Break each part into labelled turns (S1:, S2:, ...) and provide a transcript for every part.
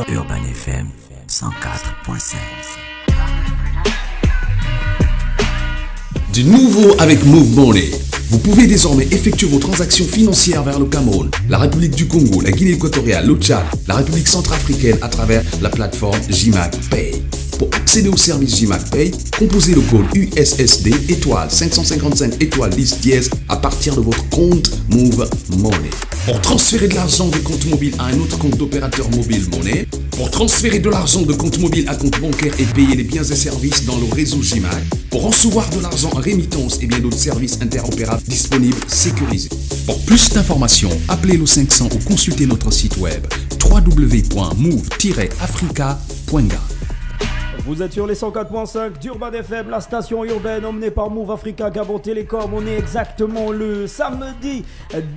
S1: Urban FM 104.5.
S2: Du nouveau avec Move Money. Vous pouvez désormais effectuer vos transactions financières vers le Cameroun, la République du Congo, la Guinée équatoriale, le Tchad, la République centrafricaine à travers la plateforme JMAG Pay. Pour accéder au service JMAG Pay, composez le code USSD étoile 555 étoile 10 dièse à partir de votre compte Move Money. Pour transférer de l'argent de compte mobile à un autre compte d'opérateur mobile Money, pour transférer de l'argent de compte mobile à compte bancaire et payer les biens et services dans le réseau JMAG, pour recevoir de l'argent en rémittance et bien d'autres services interopérables disponibles sécurisés. Pour plus d'informations, appelez le 500 ou consultez notre site web www.move-africa.ga.
S3: Vous êtes sur les 104.5 d'Urban FM, la station urbaine emmenée par Move Africa Gabon Télécom. On est exactement le samedi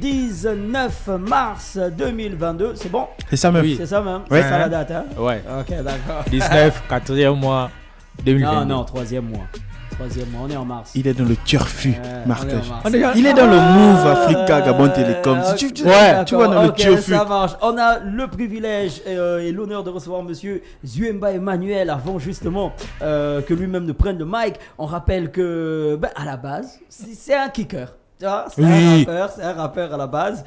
S3: 19 mars 2022. C'est bon?
S4: C'est ça même.
S3: Oui. C'est ça même.
S4: Ouais.
S3: C'est ça la date, hein?
S4: Ouais.
S3: Ok, d'accord.
S4: 19, 4e mois 2022.
S3: Non, 3e mois. 3e mois, on est en mars.
S4: Il est dans le turfu, marquage.
S3: Il
S4: est dans le Move Africa Gabon Télécom. Si tu vois dans le turfu.
S3: Ça marche. On a le privilège et l'honneur de recevoir monsieur Zuemba Emmanuel avant justement que lui-même ne prenne le mic. On rappelle que, à la base, c'est un kicker. C'est un rappeur à la base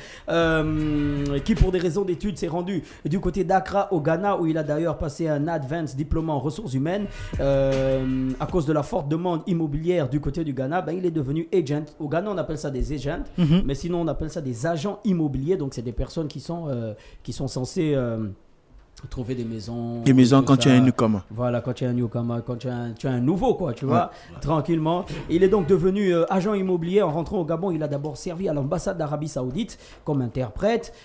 S3: qui pour des raisons d'études s'est rendu du côté d'Accra au Ghana où il a d'ailleurs passé un advanced diplôme en ressources humaines à cause de la forte demande immobilière du côté du Ghana. Il est devenu agent. Au Ghana on appelle ça des agents, mais sinon on appelle ça des agents immobiliers, donc c'est des personnes qui sont censées trouver des maisons.
S4: Des maisons quand tu as un newcomer.
S3: Voilà, quand tu as un newcomer, quand tu as un nouveau, quoi, tu vois, tranquillement. Il est donc devenu agent immobilier. En rentrant au Gabon, il a d'abord servi à l'ambassade d'Arabie Saoudite comme interprète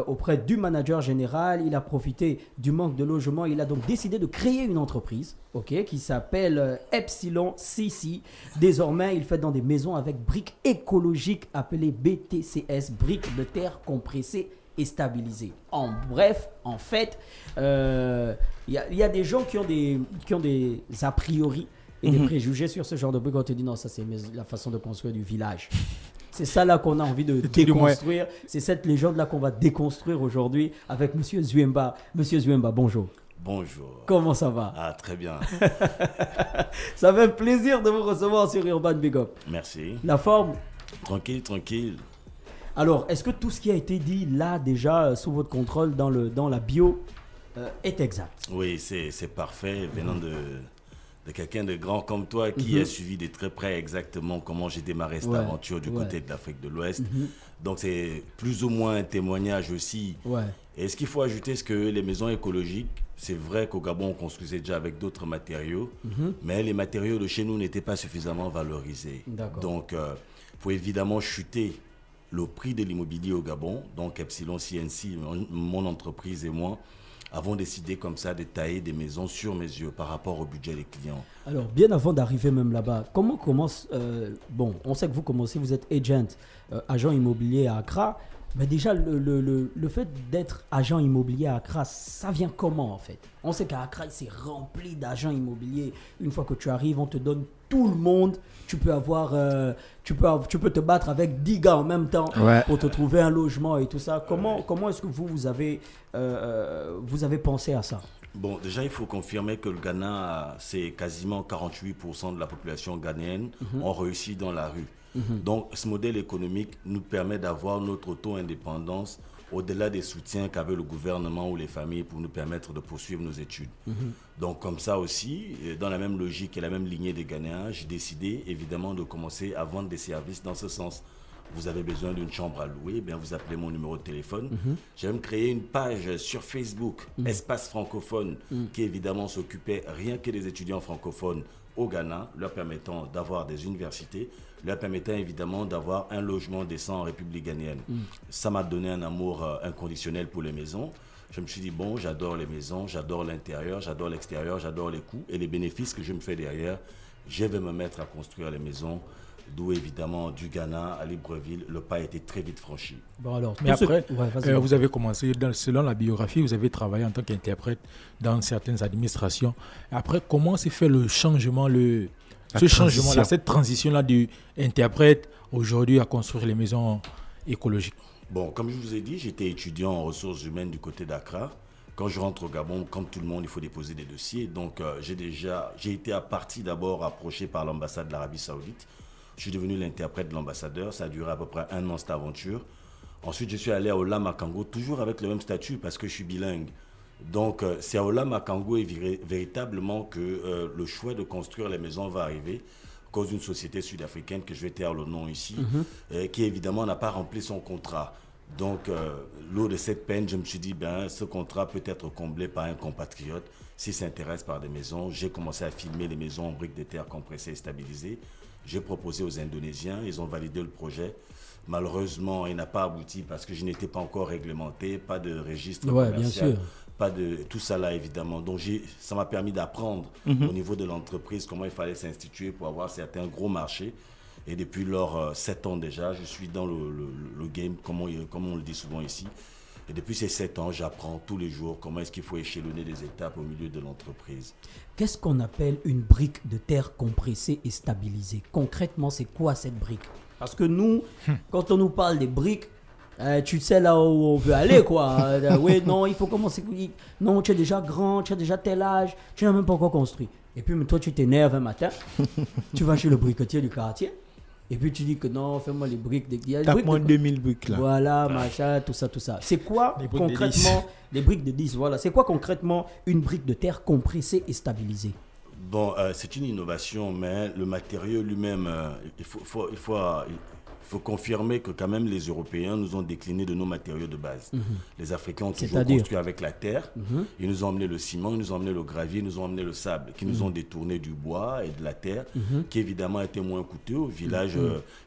S3: auprès du manager général. Il a profité du manque de logement. Il a donc décidé de créer une entreprise qui s'appelle Epsilon CC. Désormais, il fait dans des maisons avec briques écologiques appelées BTCS, briques de terre compressées et stabilisé. En bref, en fait, il y a des gens qui ont des a priori et des préjugés sur ce genre de briques. On te dit non, ça c'est la façon de construire du village. C'est ça là qu'on a envie de déconstruire. C'est cette légende là qu'on va déconstruire aujourd'hui avec monsieur Zuemba. Monsieur Zuemba, bonjour.
S5: Bonjour.
S3: Comment ça va?
S5: Ah, très bien.
S3: Ça fait plaisir de vous recevoir sur Urban Big Up.
S5: Merci.
S3: La forme?
S5: Tranquille.
S3: Alors, est-ce que tout ce qui a été dit là déjà sous votre contrôle dans la bio est exact?
S5: Oui, c'est parfait. Venant de quelqu'un de grand comme toi qui a suivi de très près exactement comment j'ai démarré cette aventure du côté de l'Afrique de l'Ouest. Donc, c'est plus ou moins un témoignage aussi. Et ce qu'il faut ajouter, c'est que les maisons écologiques, c'est vrai qu'au Gabon, on construisait déjà avec d'autres matériaux, mais les matériaux de chez nous n'étaient pas suffisamment valorisés. Donc, pour évidemment chuter le prix de l'immobilier au Gabon, donc Epsilon CNC, mon entreprise et moi, avons décidé comme ça de tailler des maisons sur mesure par rapport au budget des clients.
S3: Alors, bien avant d'arriver même là-bas, comment commence... on sait que vous commencez, vous êtes agent immobilier à Accra. Mais déjà, le fait d'être agent immobilier à Accra, ça vient comment en fait? On sait qu'à Accra, c'est rempli d'agents immobiliers. Une fois que tu arrives, on te donne tout le monde. Tu peux te battre avec 10 gars en même temps pour te trouver un logement et tout ça. Comment est-ce que vous avez pensé à ça?
S5: Bon, déjà, il faut confirmer que le Ghana, c'est quasiment 48% de la population ghanéenne ont réussi dans la rue. Donc, ce modèle économique nous permet d'avoir notre auto-indépendance au-delà des soutiens qu'avait le gouvernement ou les familles pour nous permettre de poursuivre nos études. Donc, comme ça aussi, dans la même logique et la même lignée des Ghanéens, j'ai décidé évidemment de commencer à vendre des services dans ce sens. Vous avez besoin d'une chambre à louer, bien vous appelez mon numéro de téléphone. J'ai même créé une page sur Facebook, Espace Francophone, qui évidemment s'occupait rien que des étudiants francophones au Ghana, leur permettant d'avoir des universités, leur permettant évidemment d'avoir un logement décent en République ghanéenne. Ça m'a donné un amour inconditionnel pour les maisons. Je me suis dit, bon, j'adore les maisons, j'adore l'intérieur, j'adore l'extérieur, j'adore les coûts et les bénéfices que je me fais derrière. Je vais me mettre à construire les maisons. D'où évidemment du Ghana à Libreville, le pas a été très vite franchi.
S4: Bon alors, mais après, vous avez commencé, selon la biographie, vous avez travaillé en tant qu'interprète dans certaines administrations. Après, comment s'est fait le changement, Ce changement-là, cette transition-là d'interprète aujourd'hui à construire les maisons écologiques?
S5: Bon, comme je vous ai dit, j'étais étudiant en ressources humaines du côté d'Accra. Quand je rentre au Gabon, comme tout le monde, il faut déposer des dossiers. Donc, j'ai été à partie d'abord approché par l'ambassade de l'Arabie Saoudite. Je suis devenu l'interprète de l'ambassadeur. Ça a duré à peu près 1 an, cette aventure. Ensuite, je suis allé à Ola Makango, toujours avec le même statut parce que je suis bilingue. Donc, c'est à Ola Makango véritablement que le choix de construire les maisons va arriver à cause d'une société sud-africaine que je vais taire le nom ici, qui évidemment n'a pas rempli son contrat. Donc, lors de cette peine, je me suis dit, ce contrat peut être comblé par un compatriote s'il s'intéresse par des maisons. J'ai commencé à filmer les maisons en briques de terre compressées et stabilisées. J'ai proposé aux Indonésiens, ils ont validé le projet. Malheureusement, il n'a pas abouti parce que je n'étais pas encore réglementé, pas de registre commercial, pas de tout ça là évidemment. Donc ça m'a permis d'apprendre au niveau de l'entreprise comment il fallait s'instituer pour avoir certains gros marchés. Et depuis lors 7 ans déjà, je suis dans le game, comme on le dit souvent ici. Et depuis ces 7 ans, j'apprends tous les jours comment est-ce qu'il faut échelonner les étapes au milieu de l'entreprise.
S3: Qu'est-ce qu'on appelle une brique de terre compressée et stabilisée? Concrètement, c'est quoi cette brique? Parce que nous, quand on nous parle des briques, tu sais là où on veut aller, quoi. Oui, non, il faut commencer. Non, tu es déjà grand, tu as déjà tel âge, tu n'as même pas encore construit. Et puis, toi, tu t'énerves un matin, tu vas chez le briquetier du quartier, et puis tu dis que non, fais-moi les briques.
S4: Tape-moi 2000 briques là.
S3: Voilà, machin, tout ça, tout ça. C'est quoi concrètement les briques de 10? Voilà, c'est quoi concrètement une brique de terre compressée et stabilisée?
S5: Bon, c'est une innovation, mais le matériau lui-même, il faut confirmer que quand même les Européens nous ont décliné de nos matériaux de base. Les Africains ont toujours construit avec la terre. Ils nous ont emmené le ciment, ils nous ont emmené le gravier, ils nous ont emmené le sable, qui nous ont détourné du bois et de la terre, qui évidemment était moins coûteux. Au village,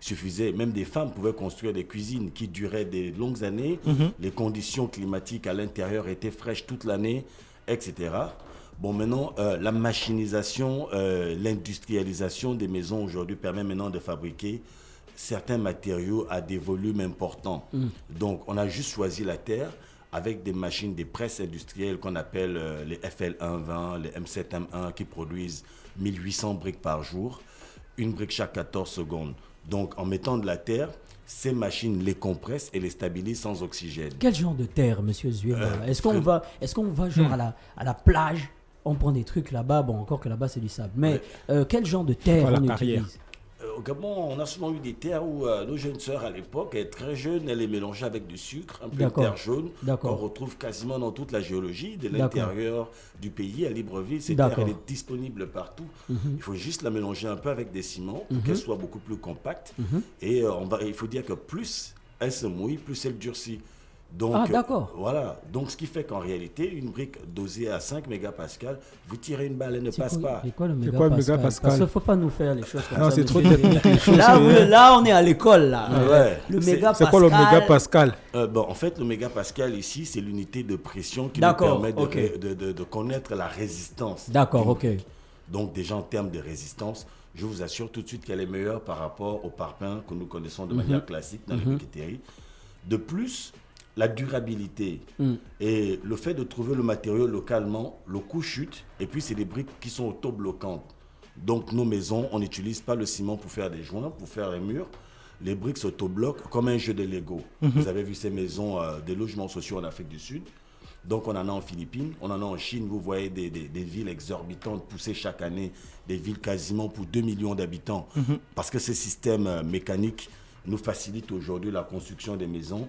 S5: suffisait, même des femmes pouvaient construire des cuisines qui duraient des longues années. Les conditions climatiques à l'intérieur étaient fraîches toute l'année, etc. Bon, maintenant, la machinisation, l'industrialisation des maisons aujourd'hui permet maintenant de fabriquer certains matériaux à des volumes importants. Donc, on a juste choisi la terre avec des machines, des presses industrielles qu'on appelle les FL120, les M7M1 qui produisent 1800 briques par jour, une brique chaque 14 secondes. Donc, en mettant de la terre, ces machines les compressent et les stabilisent sans oxygène.
S3: Quel genre de terre, monsieur Zuema? Est-ce qu'on va genre à la plage? On prend des trucs là-bas, bon, encore que là-bas c'est du sable. Mais quel genre de terre on utilise?
S5: Au Gabon, on a souvent eu des terres où nos jeunes sœurs à l'époque, très jeunes, elles les mélangeaient avec du sucre, un peu de terre jaune, qu'on retrouve quasiment dans toute la géologie de l'intérieur du pays, à Libreville. Cette terre, elle est disponible partout. Il faut juste la mélanger un peu avec des ciments pour qu'elle soit beaucoup plus compacte. Et il faut dire que plus elle se mouille, plus elle durcit. Donc, voilà. Donc, ce qui fait qu'en réalité, une brique dosée à 5 mégapascales, vous tirez une balle, elle ne passe pas.
S3: C'est quoi le mégapascal? Parce qu'il ne faut pas nous faire les choses comme ça.
S4: Non, c'est trop
S3: là, on est à l'école, là. Le mégapascal.
S4: C'est quoi le mégapascal?
S5: En fait, le mégapascal ici, c'est l'unité de pression qui nous permet de connaître la résistance.
S3: D'accord, ok.
S5: Donc, déjà en termes de résistance, je vous assure tout de suite qu'elle est meilleure par rapport au parpaing que nous connaissons de manière classique dans les briqueteries. De plus, la durabilité et le fait de trouver le matériau localement, le coût chute, et puis c'est des briques qui sont autobloquantes. Donc nos maisons, on n'utilise pas le ciment pour faire des joints, pour faire les murs. Les briques s'autobloquent comme un jeu de Lego. Vous avez vu ces maisons, des logements sociaux en Afrique du Sud. Donc on en a en Philippines, on en a en Chine. Vous voyez des villes exorbitantes poussées chaque année, des villes quasiment pour 2 millions d'habitants. Parce que ces systèmes mécaniques nous facilitent aujourd'hui la construction des maisons.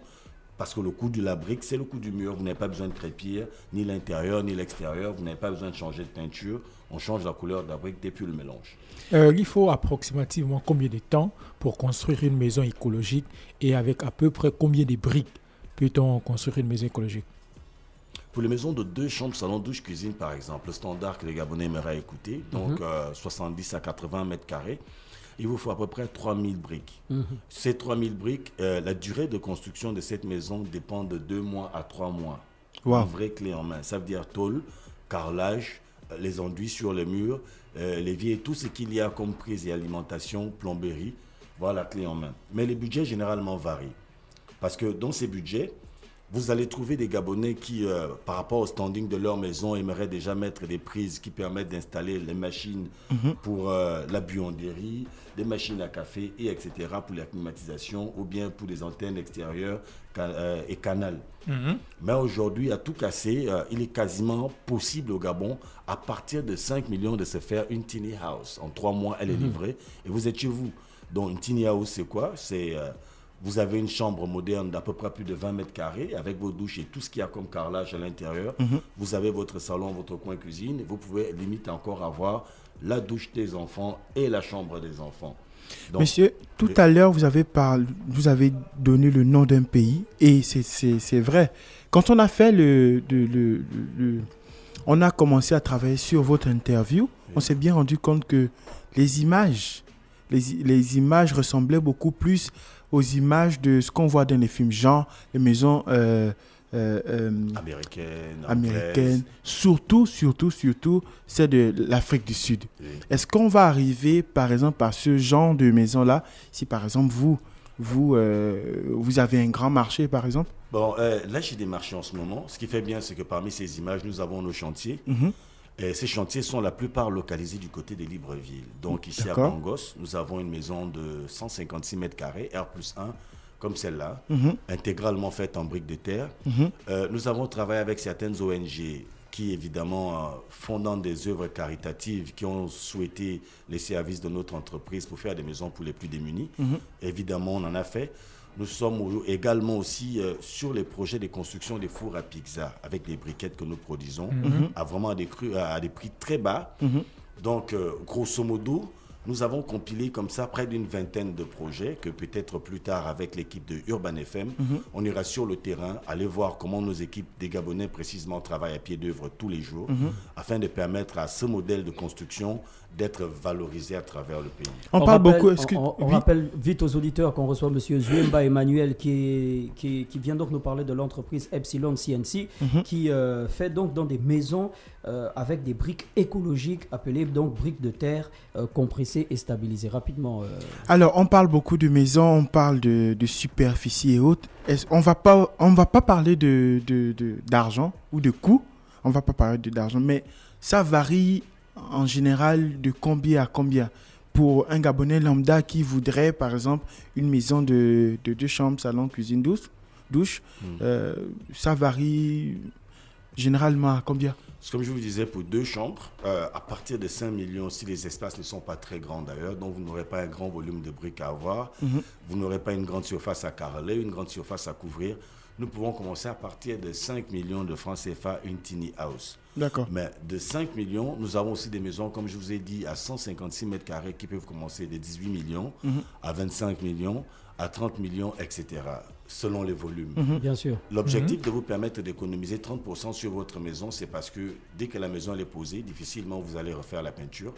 S5: Parce que le coût de la brique, c'est le coût du mur. Vous n'avez pas besoin de crépir, ni l'intérieur, ni l'extérieur. Vous n'avez pas besoin de changer de peinture. On change la couleur de la brique depuis le mélange.
S4: Il faut approximativement combien de temps pour construire une maison écologique et avec à peu près combien de briques peut-on construire une maison écologique?
S5: Pour les maisons de 2 chambres, salon, douche, cuisine, par exemple, le standard que les Gabonais aimeraient écouter, donc 70 à 80 mètres carrés, il vous faut à peu près 3000 briques. Ces 3000 briques, la durée de construction de cette maison dépend de 2 mois à 3 mois. Une vraie clé en main. Ça veut dire tôle, carrelage, les enduits sur les murs, l'évier, tout ce qu'il y a comme prise et alimentation, plomberie. Voilà la clé en main. Mais les budgets généralement varient. Parce que dans ces budgets, vous allez trouver des Gabonais qui, par rapport au standing de leur maison, aimeraient déjà mettre des prises qui permettent d'installer les machines pour la buanderie, des machines à café, et etc. pour la climatisation, ou bien pour des antennes extérieures et canal. Mais aujourd'hui, à tout casser, il est quasiment possible au Gabon, à partir de 5 millions, de se faire une tiny house. En 3 mois, elle est livrée et vous êtes chez vous. Donc, une tiny house, c'est quoi? C'est... vous avez une chambre moderne d'à peu près plus de 20 mètres carrés avec vos douches et tout ce qu'il y a comme carrelage à l'intérieur. Vous avez votre salon, votre coin cuisine. Vous pouvez limite encore avoir la douche des enfants et la chambre des enfants. Donc,
S6: Monsieur, tout à l'heure, vous avez donné le nom d'un pays et c'est vrai. Quand on a fait on a commencé à travailler sur votre interview, on s'est bien rendu compte que les images ressemblaient beaucoup plus aux images de ce qu'on voit dans les films, genre les maisons américaines, surtout c'est de l'Afrique du Sud.
S5: Oui.
S6: Est-ce qu'on va arriver, par exemple, à ce genre de maison-là, si par exemple vous avez un grand marché, par exemple?
S5: Bon, là, j'ai des marchés en ce moment. Ce qui fait bien, c'est que parmi ces images, nous avons nos chantiers. Et ces chantiers sont la plupart localisés du côté des Libreville. Donc ici à Bangos, nous avons une maison de 156 mètres carrés, R+1, comme celle-là, intégralement faite en briques de terre. Nous avons travaillé avec certaines ONG qui, évidemment, fondant des œuvres caritatives, qui ont souhaité les services de notre entreprise pour faire des maisons pour les plus démunis. Évidemment, on en a fait. Nous sommes également aussi sur les projets de construction des fours à pizza avec des briquettes que nous produisons à vraiment à des prix très bas. Donc, grosso modo, nous avons compilé comme ça près d'une vingtaine de projets que peut-être plus tard avec l'équipe de Urban FM, on ira sur le terrain, aller voir comment nos équipes des Gabonais précisément travaillent à pied d'œuvre tous les jours afin de permettre à ce modèle de construction d'être valorisé à travers le pays.
S3: On rappelle vite aux auditeurs qu'on reçoit M. Zuemba Emmanuel qui vient donc nous parler de l'entreprise Epsilon CNC qui fait donc dans des maisons avec des briques écologiques appelées donc briques de terre compressées et stabilisées rapidement.
S6: Alors on parle beaucoup de maisons, on parle de superficie et autres. On va pas parler d'argent ou de coûts, on va pas parler d'argent, mais ça varie en général de combien à combien pour un Gabonais lambda qui voudrait par exemple une maison de 2 chambres, salon, cuisine, douche, ça varie généralement à combien?
S5: Comme je vous disais, pour 2 chambres, à partir de 5 millions, si les espaces ne sont pas très grands d'ailleurs, donc vous n'aurez pas un grand volume de briques à avoir, vous n'aurez pas une grande surface à carreler, une grande surface à couvrir, nous pouvons commencer à partir de 5 millions de francs CFA, une tiny house.
S6: D'accord.
S5: Mais de 5 millions, nous avons aussi des maisons, comme je vous ai dit, à 156 mètres carrés qui peuvent commencer de 18 millions à 25 millions, à 30 millions, etc. selon les volumes.
S3: Bien sûr.
S5: L'objectif de vous permettre d'économiser 30% sur votre maison, c'est parce que dès que la maison elle est posée, difficilement vous allez refaire la peinture,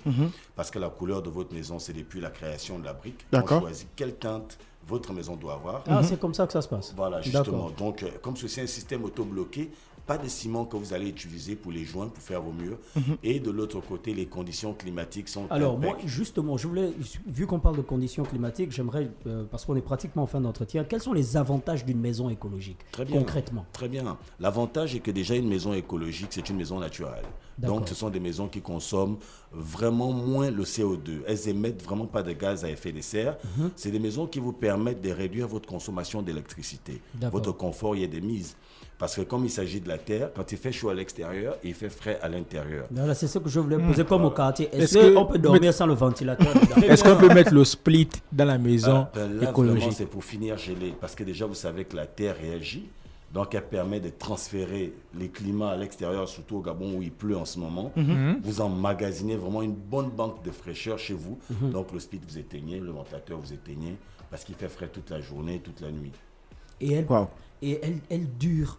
S5: parce que la couleur de votre maison, c'est depuis la création de la brique.
S6: D'accord.
S5: On choisit quelle teinte votre maison doit avoir.
S3: Ah, c'est comme ça que ça se passe.
S5: Voilà, justement. Donc, comme ceci est un système auto-bloqué, pas de ciment que vous allez utiliser pour les joints, pour faire vos murs. Et de l'autre côté, les conditions climatiques sont...
S3: Alors, moi, justement, vu qu'on parle de conditions climatiques, j'aimerais, parce qu'on est pratiquement en fin d'entretien, quels sont les avantages d'une maison écologique,
S5: très bien,
S3: concrètement?
S5: Très bien. L'avantage est que déjà, une maison écologique, c'est une maison naturelle. Donc, ce sont des maisons qui consomment vraiment moins le CO2. Elles émettent vraiment pas de gaz à effet de serre. C'est des maisons qui vous permettent de réduire votre consommation d'électricité. Votre confort y est de mise. Parce que comme il s'agit de la terre, quand il fait chaud à l'extérieur, il fait frais à l'intérieur.
S3: Voilà, c'est ce que je voulais poser comme au quartier. Est-ce qu'on peut dormir sans le ventilateur?
S4: Est-ce qu'on peut mettre le split dans la maison
S5: là,
S4: écologique?
S5: C'est pour finir gelé. Parce que déjà, vous savez que la terre réagit. Donc, elle permet de transférer les climats à l'extérieur, surtout au Gabon où il pleut en ce moment. Vous emmagasinez vraiment une bonne banque de fraîcheur chez vous. Donc, le split, vous éteignez, le ventilateur, vous éteignez, parce qu'il fait frais toute la journée, toute la nuit.
S3: Et elle dure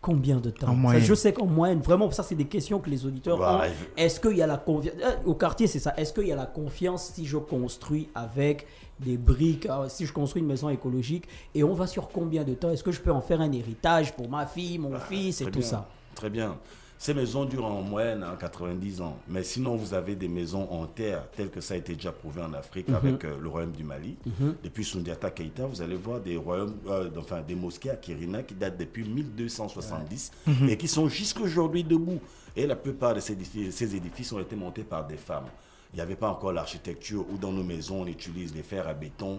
S3: combien de temps? Je sais qu'en moyenne, vraiment, ça, c'est des questions que les auditeurs ont. Est-ce qu'il y a la confiance? Au quartier, c'est ça. Est-ce qu'il y a la confiance si je construis avec des briques, si je construis une maison écologique, et on va sur combien de temps? Est-ce que je peux en faire un héritage pour ma fille, mon fils et tout ça?
S5: Très bien. Ces maisons durent en moyenne 90 ans. Mais sinon, vous avez des maisons en terre, telles que ça a été déjà prouvé en Afrique avec le royaume du Mali. Depuis Soundiata Keïta, vous allez voir des des mosquées à Kirina qui datent depuis 1270 et qui sont jusqu'à aujourd'hui debout. Et la plupart de ces édifices ont été montés par des femmes. Il n'y avait pas encore l'architecture où dans nos maisons on utilise des fers à béton,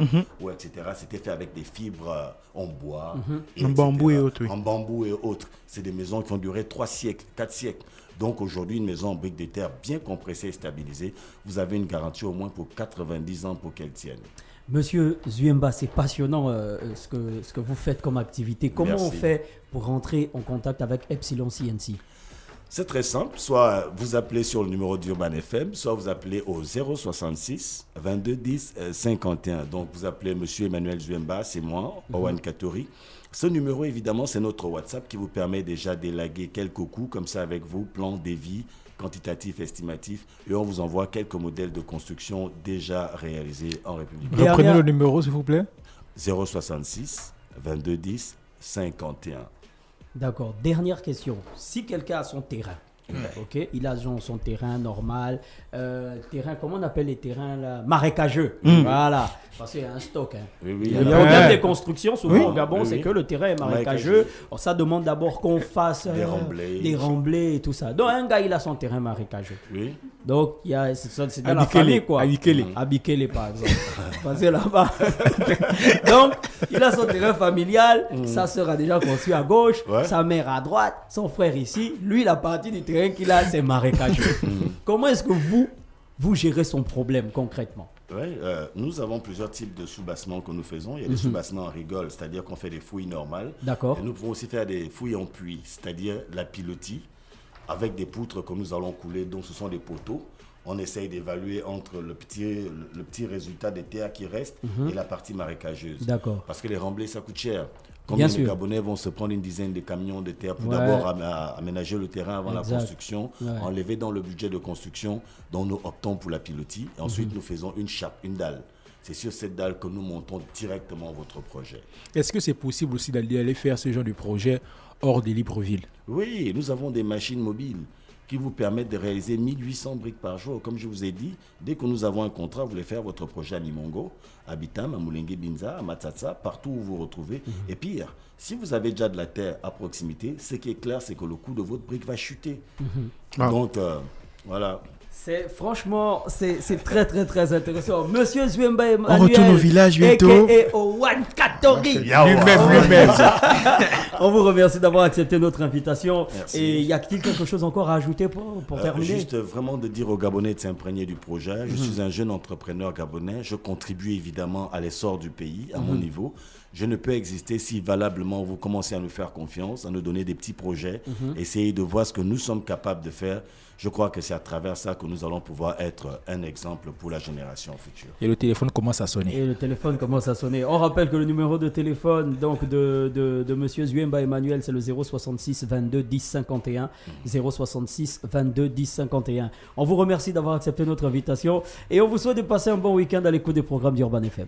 S5: etc. C'était fait avec des fibres en bois,
S6: en bambou et autres.
S5: En bambou et autres. C'est des maisons qui ont duré 3 siècles, 4 siècles. Donc aujourd'hui, une maison en briques de terre bien compressée et stabilisée, vous avez une garantie au moins pour 90 ans pour qu'elle tienne.
S3: Monsieur Zouemba, c'est passionnant ce que vous faites comme activité. Comment on fait pour rentrer en contact avec Epsilon CNC?
S5: C'est très simple, soit vous appelez sur le numéro d'Urban FM, soit vous appelez au 066 22 10 51. Donc vous appelez Monsieur Emmanuel Zouemba, c'est moi, Owen Katori. Ce numéro, évidemment, c'est notre WhatsApp qui vous permet déjà d'élaguer quelques coûts, comme ça avec vous, plan, devis, quantitatif, estimatif, et on vous envoie quelques modèles de construction déjà réalisés en République.
S4: Reprenez le numéro, s'il vous plaît.
S5: 066 22 10 51.
S3: D'accord. Dernière question. Si quelqu'un a son terrain, ok, il a son terrain normal, terrain, comment on appelle les terrains là, marécageux, voilà, parce qu'il y a un stock.
S5: Oui,
S3: Il y a même des constructions, souvent au Gabon, c'est que le terrain est marécageux. Alors, ça demande d'abord qu'on fasse des remblais et tout ça. Donc un gars, il a son terrain marécageux. Oui. Donc c'est dans la famille quoi. Abikele par exemple. Passez là-bas. Donc il a son terrain familial, sa sœur a déjà construit à gauche, sa mère à droite, son frère ici. Lui, la partie du terrain qu'il a, c'est marécageux. Comment est-ce que vous gérez son problème concrètement?
S5: Oui, nous avons plusieurs types de sous-bassements que nous faisons. Il y a des sous-bassements en rigole, c'est-à-dire qu'on fait des fouilles normales.
S3: D'accord.
S5: Et nous pouvons aussi faire des fouilles en puits, c'est-à-dire la pilotis, avec des poutres que nous allons couler, donc ce sont des poteaux. On essaye d'évaluer entre le petit résultat des terres qui restent et la partie marécageuse.
S3: D'accord.
S5: Parce que les remblais, ça coûte cher. Combien de Gabonais vont se prendre une dizaine de camions de terre pour d'abord aménager le terrain avant la construction, enlever dans le budget de construction, dont nous optons pour la pilotis. Et ensuite, nous faisons une chape, une dalle. C'est sur cette dalle que nous montons directement votre projet.
S4: Est-ce que c'est possible aussi d'aller faire ce genre de projet hors des Libreville?
S5: Oui, nous avons des machines mobiles qui vous permettent de réaliser 1800 briques par jour. Comme je vous ai dit, dès que nous avons un contrat, vous voulez faire votre projet à Limongo, à Bitam, à Moulengue Binza, à Matsatsa, partout où vous vous retrouvez. Et pire, si vous avez déjà de la terre à proximité, ce qui est clair, c'est que le coût de votre brique va chuter. Donc, voilà.
S3: Franchement, c'est très très très intéressant. Monsieur Zouemba Emmanuel,
S6: on retourne au village bientôt.
S3: A.K.A. Owen Katori.
S6: Lui-même.
S3: On vous remercie d'avoir accepté notre invitation.
S5: Merci.
S3: Et y a-t-il quelque chose encore à ajouter pour terminer?
S5: Juste vraiment de dire aux Gabonais de s'imprégner du projet. Je suis un jeune entrepreneur gabonais. Je contribue évidemment à l'essor du pays, à mon niveau. Je ne peux exister si valablement vous commencez à nous faire confiance, à nous donner des petits projets, essayer de voir ce que nous sommes capables de faire. Je crois que c'est à travers ça que nous allons pouvoir être un exemple pour la génération future.
S4: Et le téléphone commence à sonner.
S3: On rappelle que le numéro de téléphone donc de Monsieur Zouemba Emmanuel, c'est le 066 22 10 51. 066 22 10 51. On vous remercie d'avoir accepté notre invitation et on vous souhaite de passer un bon week-end à l'écoute des programmes d'Urban FM.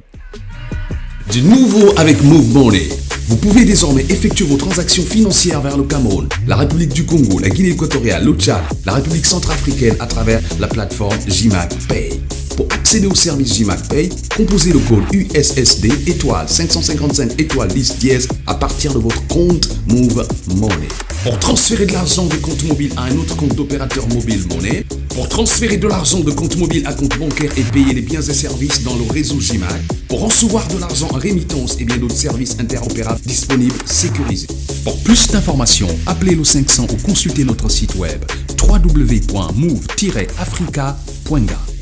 S2: Du nouveau avec Move Money. Vous pouvez désormais effectuer vos transactions financières vers le Cameroun, la République du Congo, la Guinée équatoriale, le Tchad, la République centrafricaine à travers la plateforme JMAG Pay. Pour accéder au service JMAG Pay, composez le code USSD étoile 555 étoile 10 dièse à partir de votre compte Move Money. Pour transférer de l'argent de compte mobile à un autre compte d'opérateur mobile Money, pour transférer de l'argent de compte mobile à compte bancaire et payer les biens et services dans le réseau JMAG, pour recevoir de l'argent en rémittance et bien d'autres services interopérables disponibles sécurisés. Pour plus d'informations, appelez le 500 ou consultez notre site web www.move-africa.ga.